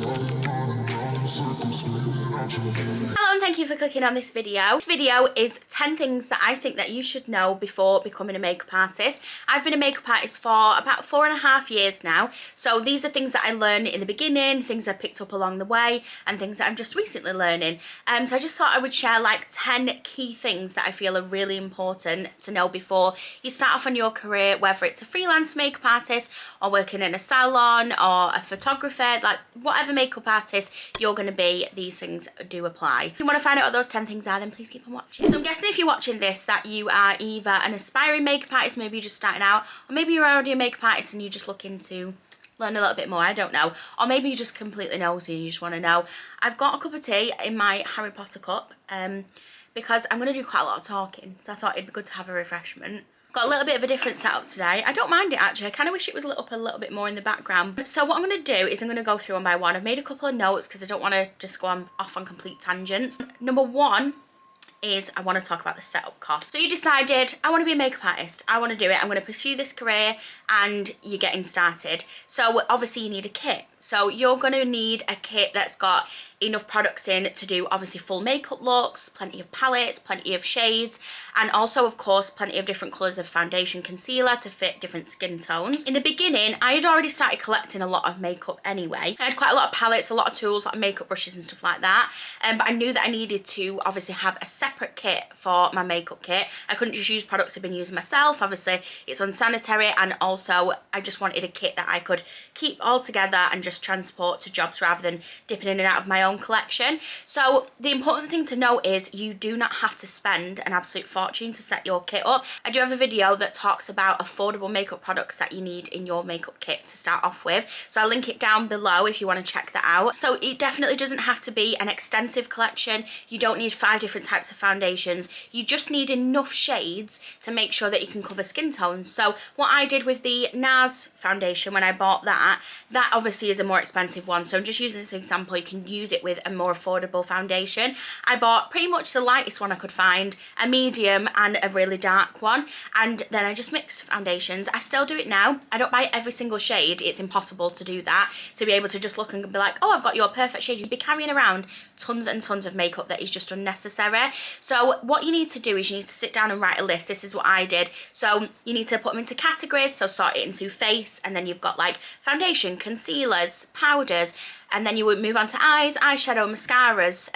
Hello and thank you for clicking on this video. This video is 10 things that I think that you should know before becoming a makeup artist. I've been a makeup artist for about 4.5 years now, so these are things that I learned in the beginning, things I picked up along the way, and things that I'm just recently learning. So I just thought I would share like 10 key things that I feel are really important to know before you start off on your career, whether it's a freelance makeup artist or working in a salon or a photographer, like whatever makeup artist you're going to be, these things do apply. If you want to find out what those 10 things are, then please keep on watching. So I'm guessing if you're watching this that you are either an aspiring makeup artist, maybe you're just starting out, or maybe you're already a makeup artist and you're just looking to learn a little bit more, I don't know. Or maybe you're just completely nosy and you just want to know. I've got a cup of tea in my Harry Potter cup because I'm going to do quite a lot of talking, so I thought it'd be good to have a refreshment. Got a little bit of a different setup today. I don't mind it actually. I kind of wish it was lit up a little bit more in the background. So what I'm going to do is I'm going to go through one by one. I've made a couple of notes because I don't want to just go off on complete tangents. Number one is I want to talk about the setup cost. So you decided, I want to be a makeup artist, I want to do it, I'm going to pursue this career, and you're getting started. So obviously you need a kit. So you're going to need a kit that's got enough products in to do obviously full makeup looks, plenty of palettes, plenty of shades, and also of course plenty of different colours of foundation, concealer to fit different skin tones. In the beginning I had already started collecting a lot of makeup anyway. I had quite a lot of palettes, a lot of tools, a lot of makeup brushes and stuff like that, but I knew that I needed to obviously have a separate kit for my makeup kit. I couldn't just use products I've been using myself, obviously it's unsanitary, and also I just wanted a kit that I could keep all together and just transport to jobs rather than dipping in and out of my own collection. So the important thing to note is you do not have to spend an absolute fortune to set your kit up. I do have a video that talks about affordable makeup products that you need in your makeup kit to start off with, so I'll link it down below if you want to check that out. So it definitely doesn't have to be an extensive collection. You don't need 5 different types of foundations. You just need enough shades to make sure that you can cover skin tones. So what I did with the NARS foundation when I bought that obviously is a more expensive one, so I'm just using this example. You can use it with a more affordable foundation. I bought pretty much the lightest one I could find, a medium and a really dark one, and then I just mix foundations. I still do it now. I don't buy every single shade. It's impossible to do that, to be able to just look and be like, oh, I've got your perfect shade. You'd be carrying around tons and tons of makeup that is just unnecessary. So what you need to do is you need to sit down and write a list. This is what I did. So you need to put them into categories, so sort it into face, and then you've got like foundation, concealers, powders, and then you would move on to eyes, eyeshadow, mascaras,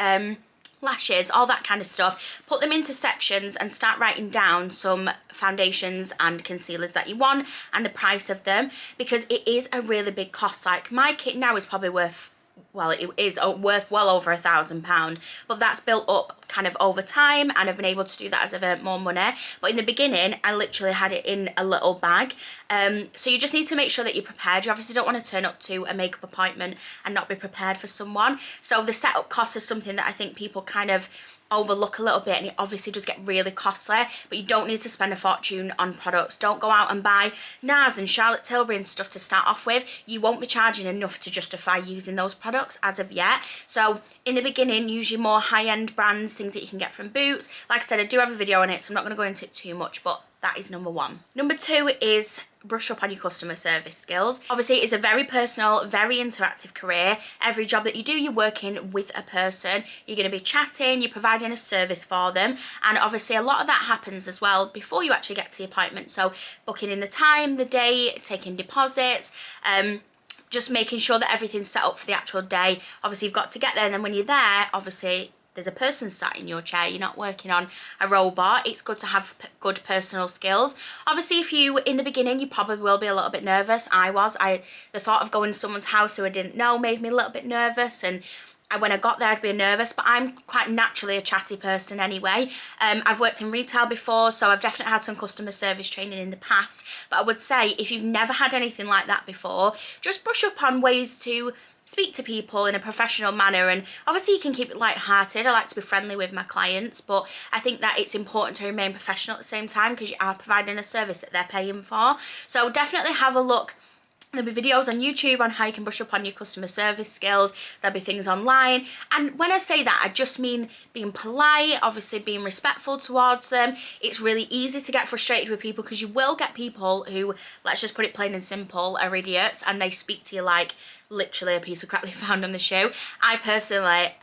lashes, all that kind of stuff. Put them into sections and start writing down some foundations and concealers that you want and the price of them, because it is a really big cost. Like my kit now is probably worth, well, it is worth well over £1,000, but that's built up kind of over time, and I've been able to do that as I've earned more money. But in the beginning I literally had it in a little bag. So you just need to make sure that you're prepared. You obviously don't want to turn up to a makeup appointment and not be prepared for someone. So the setup cost is something that I think people kind of overlook a little bit, and it obviously does get really costly, but you don't need to spend a fortune on products. Don't go out and buy NARS and Charlotte Tilbury and stuff to start off with. You won't be charging enough to justify using those products as of yet. So in the beginning, use your more high-end brands, things that you can get from Boots. Like I said, I do have a video on it, so I'm not going to go into it too much, but that is number one. Number two is brush up on your customer service skills. Obviously it's a very personal, very interactive career. Every job that you do, you're working with a person, you're going to be chatting, you're providing a service for them, and obviously a lot of that happens as well before you actually get to the appointment. So booking in the time, the day, taking deposits, just making sure that everything's set up for the actual day. Obviously you've got to get there, and then when you're there, obviously there's a person sat in your chair, you're not working on a robot. It's good to have good personal skills. Obviously if you, in the beginning, you probably will be a little bit nervous. I was. The thought of going to someone's house who I didn't know made me a little bit nervous, and when I got there I'd be nervous, but I'm quite naturally a chatty person anyway. I've worked in retail before, so I've definitely had some customer service training in the past, but I would say if you've never had anything like that before, just brush up on ways to speak to people in a professional manner. And obviously you can keep it light-hearted. I like to be friendly with my clients, but I think that it's important to remain professional at the same time, because you are providing a service that they're paying for. So definitely have a look There'll be videos on YouTube on how you can brush up on your customer service skills. There'll be things online. And when I say that, I just mean being polite, obviously being respectful towards them. It's really easy to get frustrated with people because you will get people who, let's just put it plain and simple, are idiots and they speak to you like literally a piece of crap they found on the shoe. I personally,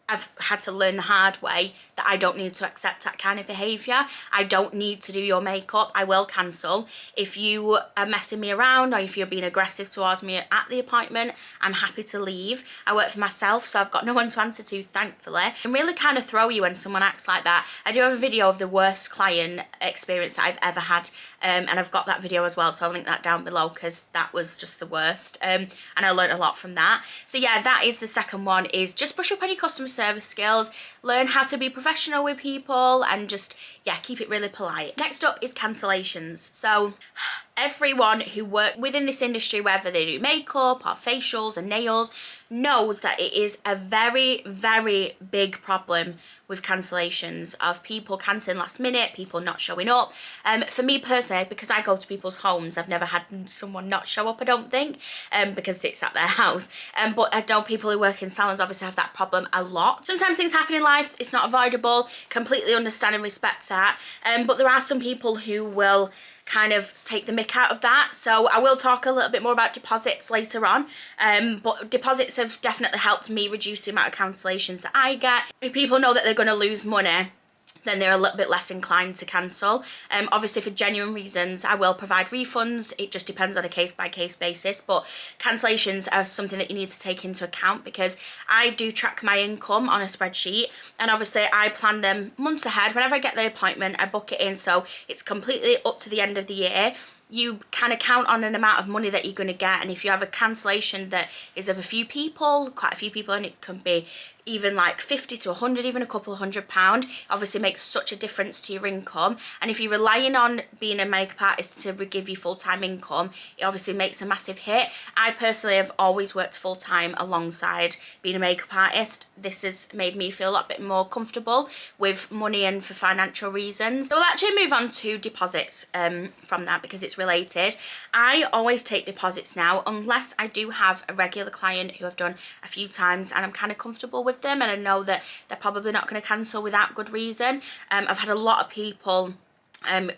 I've had to learn the hard way that I don't need to accept that kind of behaviour. I don't need to do your makeup. I will cancel. If you are messing me around or if you're being aggressive towards me at the appointment, I'm happy to leave. I work for myself, so I've got no one to answer to, thankfully. I can really kind of throw you when someone acts like that. I do have a video of the worst client experience that I've ever had, and I've got that video as well, so I'll link that down below because that was just the worst, and I learned a lot from that. So yeah, that is the second one, is just brush up on your customer service skills, learn how to be professional with people, and just, yeah, keep it really polite. Next up is cancellations. So everyone who works within this industry, whether they do makeup or facials and nails, knows that it is a very, very big problem with cancellations, of people cancelling last minute, people not showing up. For me personally, because I go to people's homes, I've never had someone not show up, I don't think, because it's at their house. But I know people who work in salons obviously have that problem a lot. Sometimes things happen in life, it's not avoidable, completely understand and respect that. But there are some people who will kind of take the mick out of that. So I will talk a little bit more about deposits later on, but deposits have definitely helped me reduce the amount of cancellations that I get. If people know that they're going to lose money, then they're a little bit less inclined to cancel. Obviously for genuine reasons I will provide refunds. It just depends on a case-by-case basis, but cancellations are something that you need to take into account because I do track my income on a spreadsheet, and obviously I plan them months ahead. Whenever I get the appointment, I book it in, so it's completely up to the end of the year. You kind of count on an amount of money that you're going to get, and if you have a cancellation that is of a few people, quite a few people, and it can be even like 50 to 100, even a couple of £100, obviously makes such a difference to your income. And if you're relying on being a makeup artist to give you full-time income, it obviously makes a massive hit. I personally have always worked full-time alongside being a makeup artist. This has made me feel a lot bit more comfortable with money and for financial reasons. So we'll actually move on to deposits from that because it's related. I always take deposits now unless I do have a regular client who I've done a few times and I'm kind of comfortable with them and I know that they're probably not going to cancel without good reason. I've had a lot of people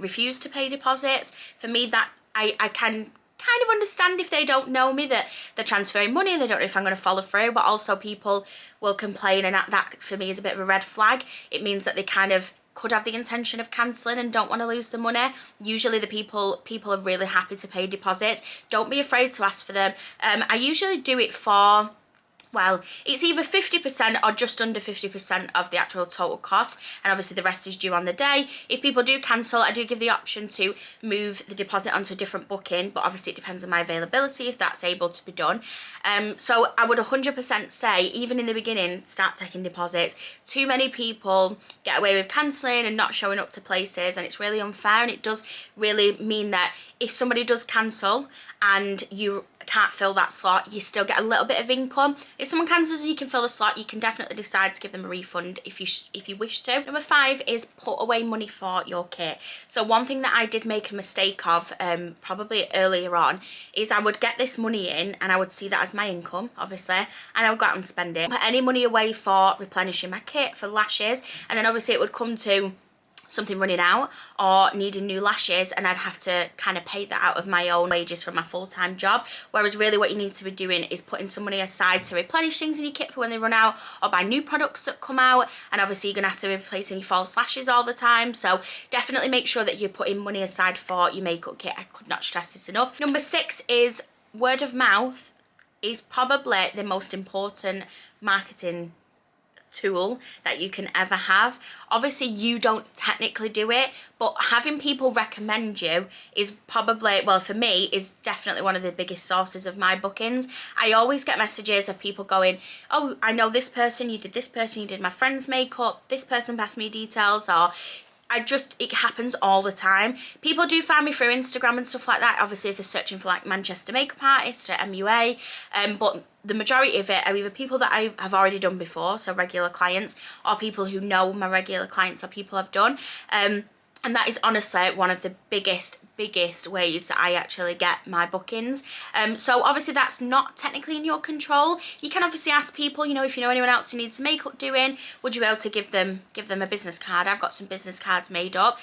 refuse to pay deposits. For me, that I can kind of understand if they don't know me, that they're transferring money and they don't know if I'm going to follow through, but also people will complain, and that for me is a bit of a red flag. It means that they kind of could have the intention of cancelling and don't want to lose the money. Usually the people are really happy to pay deposits. Don't be afraid to ask for them. I usually do it for, well, it's either 50% or just under 50% of the actual total cost, and obviously the rest is due on the day. If people do cancel, I do give the option to move the deposit onto a different booking, but obviously it depends on my availability if that's able to be done. So I would 100% say, even in the beginning, start taking deposits. Too many people get away with cancelling and not showing up to places, and it's really unfair, and it does really mean that if somebody does cancel and you can't fill that slot, you still get a little bit of income. If someone cancels and you can fill the slot, you can definitely decide to give them a refund if you wish to. Number 5 is put away money for your kit. So one thing that I did make a mistake of probably earlier on is I would get this money in and I would see that as my income, obviously, and I would go out and spend it. Put any money away for replenishing my kit, for lashes, and then obviously it would come to something running out or needing new lashes, and I'd have to kind of pay that out of my own wages from my full-time job. Whereas really what you need to be doing is putting some money aside to replenish things in your kit for when they run out, or buy new products that come out, and obviously you're gonna have to be replacing your false lashes all the time. So definitely make sure that you're putting money aside for your makeup kit. I could not stress this enough. Number 6 is word of mouth is probably the most important marketing tool that you can ever have. Obviously you don't technically do it, but having people recommend you is probably, well, for me, is definitely one of the biggest sources of my bookings. I always get messages of people going, oh, I know this person, you did this person, you did my friend's makeup, this person passed me details, or it happens all the time. People do find me through Instagram and stuff like that, obviously if they're searching for like Manchester makeup artists or MUA, but the majority of it are either people that I have already done before, so regular clients, or people who know my regular clients or people I've done. And that is honestly one of the biggest biggest ways that I actually get my bookings. So obviously that's not technically in your control. You can obviously ask people, you know, if you know anyone else who needs some makeup doing, would you be able to give them a business card? I've got some business cards made up,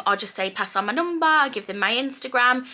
or just say pass on my number, give them my Instagram.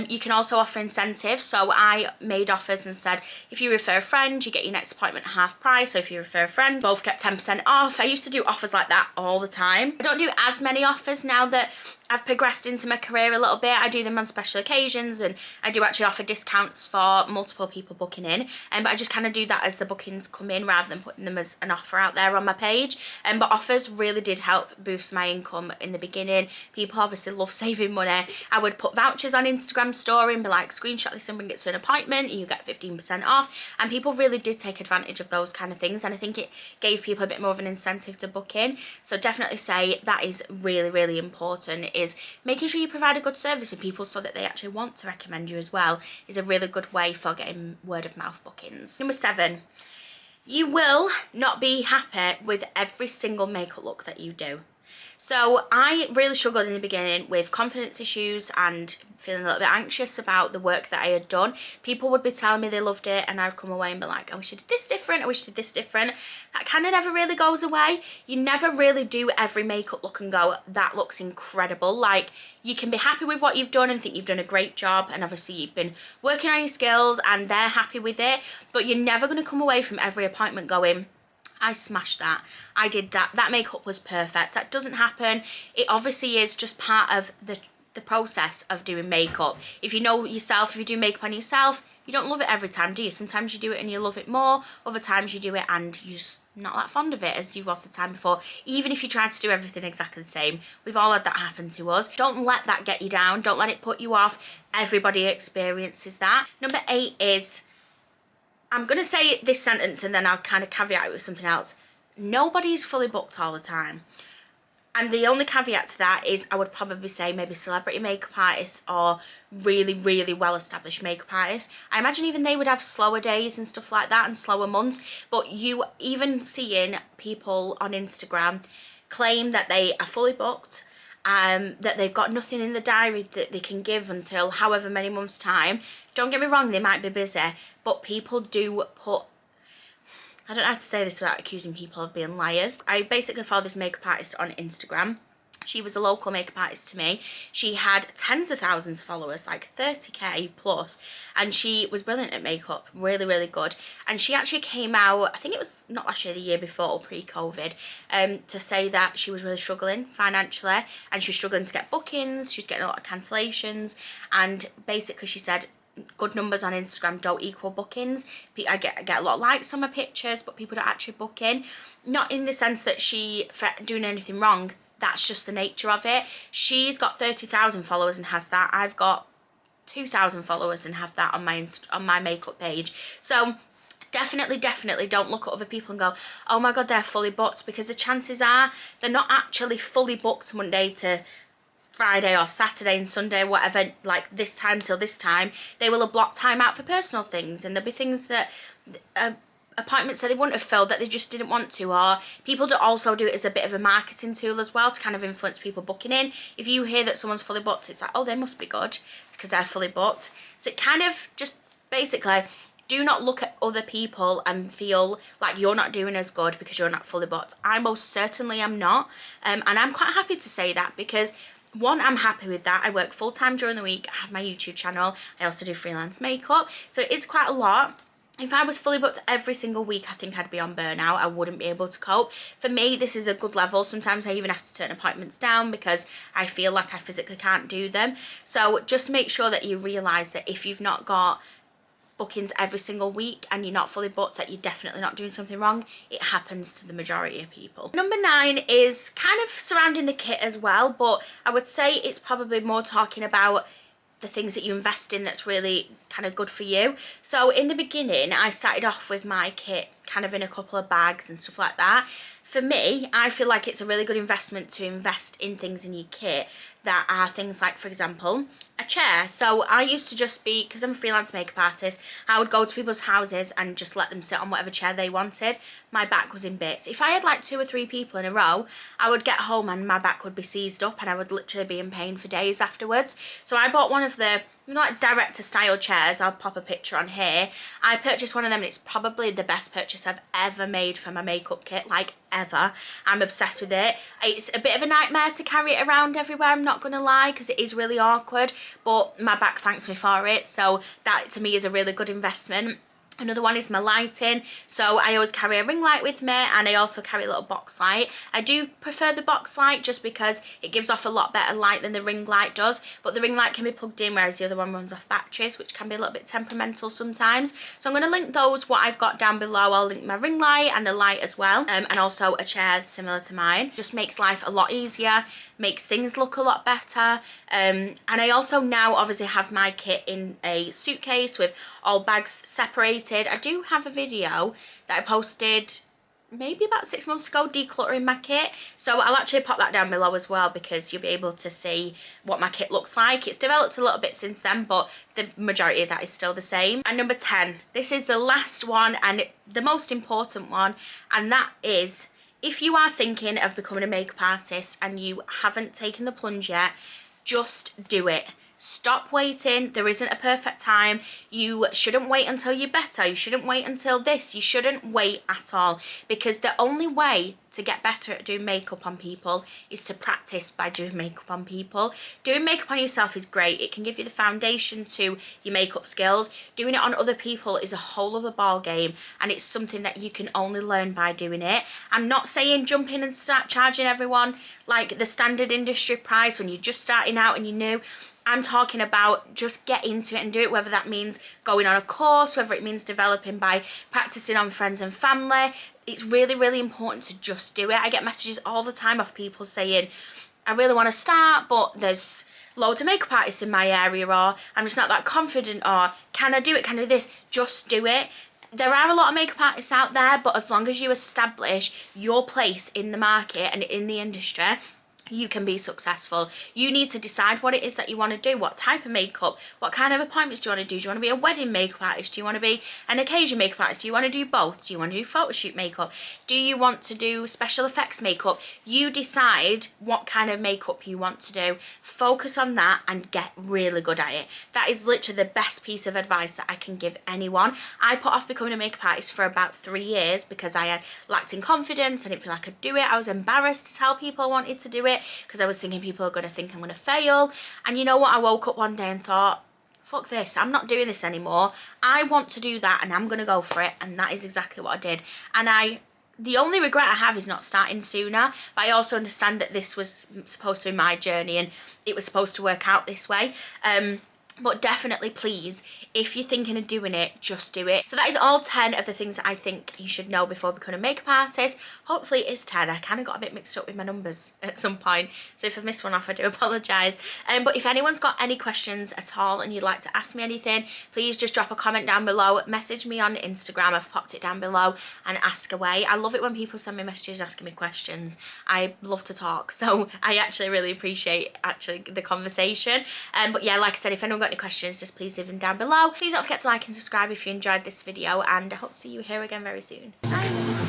You can also offer incentives. So I made offers and said, if you refer a friend, you get your next appointment half price. So if you refer a friend, both get 10% off. I used to do offers like that all the time. I don't do as many offers now that I've progressed into my career a little bit. I do them on special occasions, and I do actually offer discounts for multiple people booking in, but I just kind of do that as the bookings come in rather than putting them as an offer out there on my page. But offers really did help boost my income in the beginning. People obviously love saving money. I would put vouchers on Instagram story and be like, screenshot this and bring it to an appointment and you get 15% off, and people really did take advantage of those kind of things, and I think it gave people a bit more of an incentive to book in. So definitely say that is really, really important, is making sure you provide a good service to people so that they actually want to recommend you as well, is a really good way for getting word of mouth bookings. Number 7, you will not be happy with every single makeup look that you do. So I really struggled in the beginning with confidence issues and feeling a little bit anxious about the work that I had done. People would be telling me they loved it, and I'd come away and be like, I wish I did this different, I wish I did this different. That kind of never really goes away. You never really do every makeup look and go, that looks incredible. Like, you can be happy with what you've done and think you've done a great job, and obviously you've been working on your skills and they're happy with it, but you're never going to come away from every appointment going, I smashed that, I did that, that makeup was perfect. That doesn't happen. It obviously is just part of the process of doing makeup. If you know yourself, if you do makeup on yourself, you don't love it every time, do you? Sometimes you do it and you love it more, other times you do it and you're just not that fond of it as you was the time before. Even if you try to do everything exactly the same, we've all had that happen to us. Don't let that get you down, don't let it put you off. Everybody experiences that. Number 8 is, I'm going to say this sentence and then I'll kind of caveat it with something else. Nobody's fully booked all the time. And the only caveat to that is I would probably say maybe celebrity makeup artists or really, really well-established makeup artists. I imagine even they would have slower days and stuff like that and slower months. But you even seeing people on Instagram claim that they are fully booked, that they've got nothing in the diary that they can give until however many months' time. Don't get me wrong, they might be busy, but people do put, I don't know how to say this without accusing people of being liars. I basically follow this makeup artist on Instagram. She was a local makeup artist to me. She had tens of thousands of followers, like 30k plus, and she was brilliant at makeup, really, really good. And she actually came out, I think it was not last year, the year before, or pre-COVID, to say that she was really struggling financially, and she was struggling to get bookings, she was getting a lot of cancellations, and basically she said, good numbers on Instagram don't equal bookings. I get a lot of likes on my pictures, but people don't actually book in. Not in the sense that she doing anything wrong, that's just the nature of it. She's got 30,000 followers and has that. I've got 2,000 followers and have that on my makeup page. So definitely don't look at other people and go, oh my god, they're fully booked, because the chances are they're not actually fully booked Monday to Friday or Saturday and Sunday, whatever, like this time till this time. They will have blocked time out for personal things, and there'll be things that appointments that they wouldn't have filled that they just didn't want to, or people do also do it as a bit of a marketing tool as well to kind of influence people booking in. If you hear that someone's fully booked, it's like, oh, they must be good because they're fully booked. So it kind of just basically, do not look at other people and feel like you're not doing as good because you're not fully booked. I most certainly am not, and I'm quite happy to say that, because one, I'm happy with that. I work full-time during the week. I have my YouTube channel. I also do freelance makeup. So it is quite a lot. If I was fully booked every single week, I think I'd be on burnout. I wouldn't be able to cope. For me, this is a good level. Sometimes I even have to turn appointments down because I feel like I physically can't do them. So just make sure that you realise that if you've not got bookings every single week and you're not fully booked, that you're definitely not doing something wrong. It happens to the majority of people. Number 9 is kind of surrounding the kit as well, but I would say it's probably more talking about the things that you invest in that's really kind of good for you. So in the beginning, I started off with my kit kind of in a couple of bags and stuff like that. For me, I feel like it's a really good investment to invest in things in your kit that are things like, for example, a chair. So I used to just be, because I'm a freelance makeup artist, I would go to people's houses and just let them sit on whatever chair they wanted. My back was in bits. If I had like 2 or 3 people in a row, I would get home and my back would be seized up and I would literally be in pain for days afterwards. So I bought one of the, you know, like director style chairs. I'll pop a picture on here. I purchased one of them and it's probably the best purchase I've ever made for my makeup kit, like ever. I'm obsessed with it. It's a bit of a nightmare to carry it around everywhere, I'm not gonna lie, because it is really awkward, but my back thanks me for it, so that to me is a really good investment. Another one is my lighting. So I always carry a ring light with me, and I also carry a little box light. I do prefer the box light just because it gives off a lot better light than the ring light does, but the ring light can be plugged in, whereas the other one runs off batteries, which can be a little bit temperamental sometimes. So I'm going to link those, what I've got, down below. I'll link my ring light and the light as well, and also a chair similar to mine. Just makes life a lot easier, makes things look a lot better. And I also now obviously have my kit in a suitcase with all bags separated. I do have a video that I posted maybe about 6 months ago decluttering my kit, so I'll actually pop that down below as well, because you'll be able to see what my kit looks like. It's developed a little bit since then, but the majority of that is still the same. And number 10, this is the last one and the most important one, and that is, if you are thinking of becoming a makeup artist and you haven't taken the plunge yet, just do it. Stop waiting. There isn't a perfect time. You shouldn't wait until you're better. You shouldn't wait until this. You shouldn't wait at all, because the only way to get better at doing makeup on people is to practice by doing makeup on people. Doing makeup on yourself is great. It can give you the foundation to your makeup skills. Doing it on other people is a whole other ball game, and it's something that you can only learn by doing it. I'm not saying jump in and start charging everyone like the standard industry price when you're just starting out and you're new. I'm talking about just get into it and do it, whether that means going on a course, whether it means developing by practicing on friends and family. It's really, really important to just do it. I get messages all the time of people saying, I really want to start, but there's loads of makeup artists in my area, or I'm just not that confident, or can I do it, can I do this? Just do it. There are a lot of makeup artists out there, but as long as you establish your place in the market and in the industry, you can be successful. You need to decide what it is that you want to do, what type of makeup, what kind of appointments do you want to do. Do you want to be a wedding makeup artist? Do you want to be an occasion makeup artist? Do you want to do both? Do you want to do photo shoot makeup? Do you want to do special effects makeup? You decide what kind of makeup you want to do. Focus on that and get really good at it. That is literally the best piece of advice that I can give anyone. I put off becoming a makeup artist for about 3 years because I had lacked in confidence. I didn't feel I could do it. I was embarrassed to tell people I wanted to do it, because I was thinking people are going to think I'm going to fail. And you know what? I woke up one day and thought, fuck this, I'm not doing this anymore. I want to do that and I'm going to go for it. And that is exactly what I did. And the only regret I have is not starting sooner, but I also understand that this was supposed to be my journey and it was supposed to work out this way. But definitely, please, if you're thinking of doing it, just do it. So that is all 10 of the things that I think you should know before becoming a makeup artist. Hopefully it is 10. I kind of got a bit mixed up with my numbers at some point, so if I've missed one off, I do apologise. But if anyone's got any questions at all and you'd like to ask me anything, please just drop a comment down below. Message me on Instagram. I've popped it down below, and ask away. I love it when people send me messages asking me questions. I love to talk, so I actually really appreciate the conversation. But yeah, like I said, if anyone got any questions, just please leave them down below. Please don't forget to like and subscribe if you enjoyed this video, and I hope to see you here again very soon. Bye.